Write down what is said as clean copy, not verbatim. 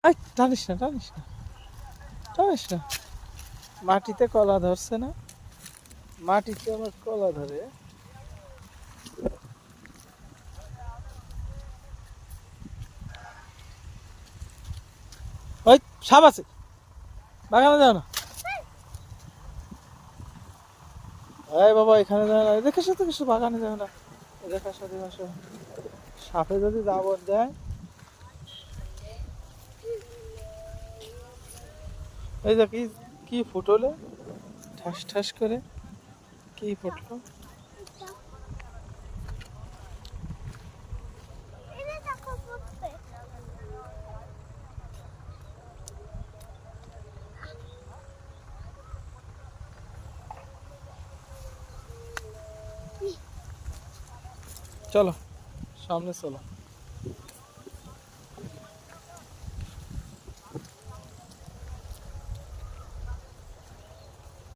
I টানিস না টানিস না টানিস না। মাটিতে কলা ধরছে না, মাটিতে আমার কলা ধরে। ওই সাপ আছে, বাগানে যাও না। এই বাবা এখানে যাও না, দেখেছো দেখেছো, বাগানে যাও না। দেখেছো দেখেছো, সাপে যদি দাবর দেয়। এই যে কি, কি ফুটলে ঠাস ঠাস করে, কি ফুটলো। চলো সামনে চলো।